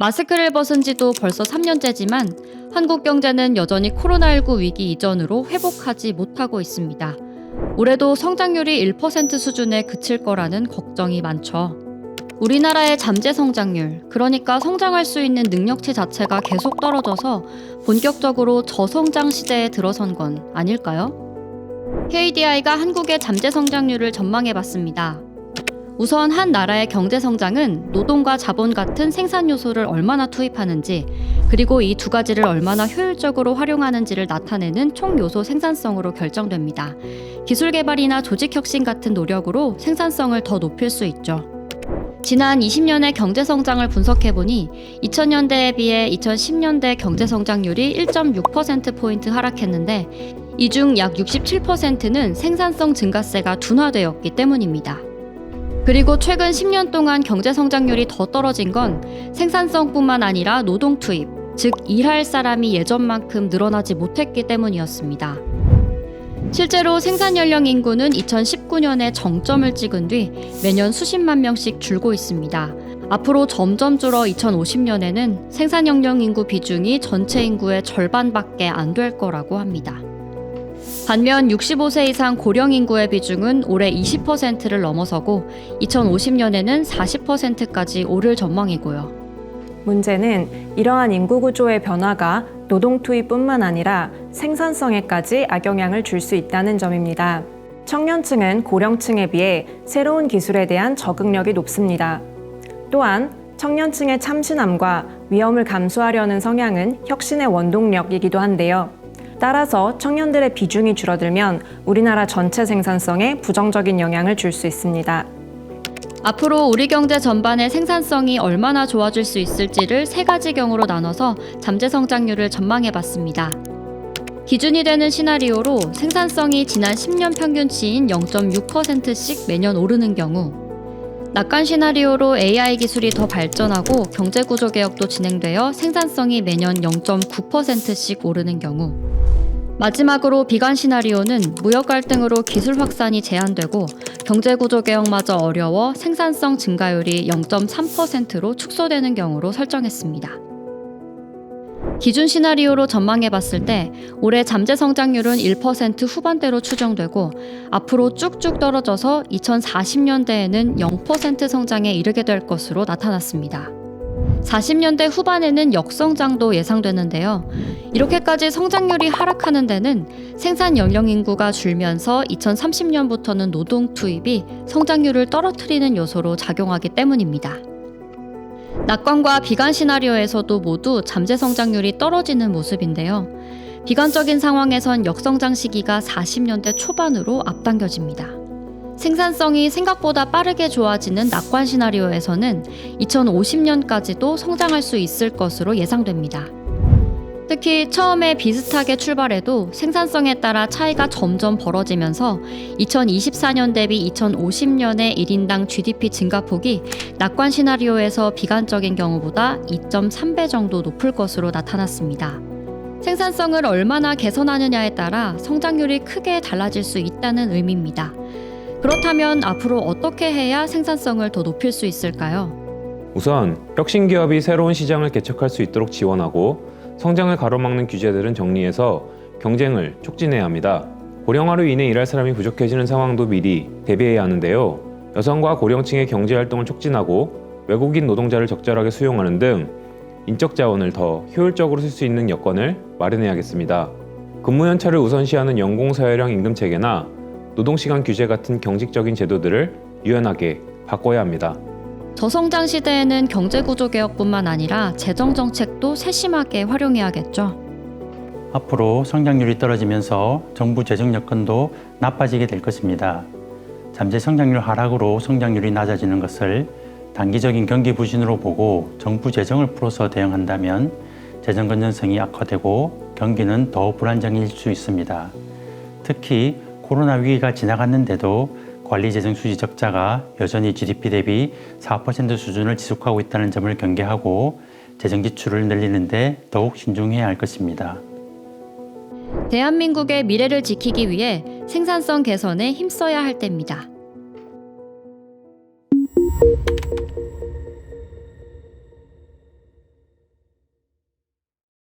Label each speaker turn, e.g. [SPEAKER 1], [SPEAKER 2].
[SPEAKER 1] 마스크를 벗은 지도 벌써 3년째지만 한국 경제는 여전히 코로나19 위기 이전으로 회복하지 못하고 있습니다. 올해도 성장률이 1% 수준에 그칠 거라는 걱정이 많죠. 우리나라의 잠재 성장률, 그러니까 성장할 수 있는 능력치 자체가 계속 떨어져서 본격적으로 저성장 시대에 들어선 건 아닐까요? KDI가 한국의 잠재 성장률을 전망해봤습니다. 우선 한 나라의 경제 성장은 노동과 자본 같은 생산 요소를 얼마나 투입하는지, 그리고 이 두 가지를 얼마나 효율적으로 활용하는지를 나타내는 총 요소 생산성으로 결정됩니다. 기술 개발이나 조직 혁신 같은 노력으로 생산성을 더 높일 수 있죠. 지난 20년의 경제 성장을 분석해보니 2000년대에 비해 2010년대 경제 성장률이 1.6%포인트 하락했는데 이 중 약 67%는 생산성 증가세가 둔화되었기 때문입니다. 그리고 최근 10년 동안 경제 성장률이 더 떨어진 건 생산성뿐만 아니라 노동 투입, 즉 일할 사람이 예전만큼 늘어나지 못했기 때문이었습니다. 실제로 생산 연령 인구는 2019년에 정점을 찍은 뒤 매년 수십만 명씩 줄고 있습니다. 앞으로 점점 줄어 2050년에는 생산 연령 인구 비중이 전체 인구의 절반밖에 안 될 거라고 합니다. 반면 65세 이상 고령 인구의 비중은 올해 20%를 넘어서고 2050년에는 40%까지 오를 전망이고요.
[SPEAKER 2] 문제는 이러한 인구 구조의 변화가 노동 투입뿐만 아니라 생산성에까지 악영향을 줄 수 있다는 점입니다. 청년층은 고령층에 비해 새로운 기술에 대한 적응력이 높습니다. 또한 청년층의 참신함과 위험을 감수하려는 성향은 혁신의 원동력이기도 한데요. 따라서 청년들의 비중이 줄어들면 우리나라 전체 생산성에 부정적인 영향을 줄 수 있습니다.
[SPEAKER 1] 앞으로 우리 경제 전반의 생산성이 얼마나 좋아질 수 있을지를 세 가지 경우로 나눠서 잠재 성장률을 전망해봤습니다. 기준이 되는 시나리오로 생산성이 지난 10년 평균치인 0.6%씩 매년 오르는 경우, 낙관 시나리오로 AI 기술이 더 발전하고 경제구조 개혁도 진행되어 생산성이 매년 0.9%씩 오르는 경우, 마지막으로 비관 시나리오는 무역 갈등으로 기술 확산이 제한되고 경제구조 개혁마저 어려워 생산성 증가율이 0.3%로 축소되는 경우로 설정했습니다. 기준 시나리오로 전망해봤을 때 올해 잠재 성장률은 1% 후반대로 추정되고 앞으로 쭉쭉 떨어져서 2040년대에는 0% 성장에 이르게 될 것으로 나타났습니다. 40년대 후반에는 역성장도 예상되는데요. 이렇게까지 성장률이 하락하는 데는 생산 연령 인구가 줄면서 2030년부터는 노동 투입이 성장률을 떨어뜨리는 요소로 작용하기 때문입니다. 낙관과 비관 시나리오에서도 모두 잠재 성장률이 떨어지는 모습인데요. 비관적인 상황에선 역성장 시기가 40년대 초반으로 앞당겨집니다. 생산성이 생각보다 빠르게 좋아지는 낙관 시나리오에서는 2050년까지도 성장할 수 있을 것으로 예상됩니다. 특히 처음에 비슷하게 출발해도 생산성에 따라 차이가 점점 벌어지면서 2024년 대비 2050년의 1인당 GDP 증가폭이 낙관 시나리오에서 비관적인 경우보다 2.3배 정도 높을 것으로 나타났습니다. 생산성을 얼마나 개선하느냐에 따라 성장률이 크게 달라질 수 있다는 의미입니다. 그렇다면 앞으로 어떻게 해야 생산성을 더 높일 수 있을까요?
[SPEAKER 3] 우선 혁신 기업이 새로운 시장을 개척할 수 있도록 지원하고 성장을 가로막는 규제들은 정리해서 경쟁을 촉진해야 합니다. 고령화로 인해 일할 사람이 부족해지는 상황도 미리 대비해야 하는데요. 여성과 고령층의 경제활동을 촉진하고 외국인 노동자를 적절하게 수용하는 등 인적 자원을 더 효율적으로 쓸 수 있는 여건을 마련해야겠습니다. 근무 연차를 우선시하는 연공서열형 임금 체계나 노동시간 규제 같은 경직적인 제도들을 유연하게 바꿔야 합니다.
[SPEAKER 1] 저성장 시대에는 경제구조 개혁뿐만 아니라 재정정책도 세심하게 활용해야겠죠.
[SPEAKER 4] 앞으로 성장률이 떨어지면서 정부 재정 여건도 나빠지게 될 것입니다. 잠재 성장률 하락으로 성장률이 낮아지는 것을 단기적인 경기 부진으로 보고 정부 재정을 풀어서 대응한다면 재정 건전성이 악화되고 경기는 더 불안정해질 수 있습니다. 특히 코로나 위기가 지나갔는데도 관리재정 수지 적자가 여전히 GDP 대비 4% 수준을 지속하고 있다는 점을 경계하고 재정 지출을 늘리는 데 더욱 신중해야 할 것입니다.
[SPEAKER 1] 대한민국의 미래를 지키기 위해 생산성 개선에 힘써야 할 때입니다.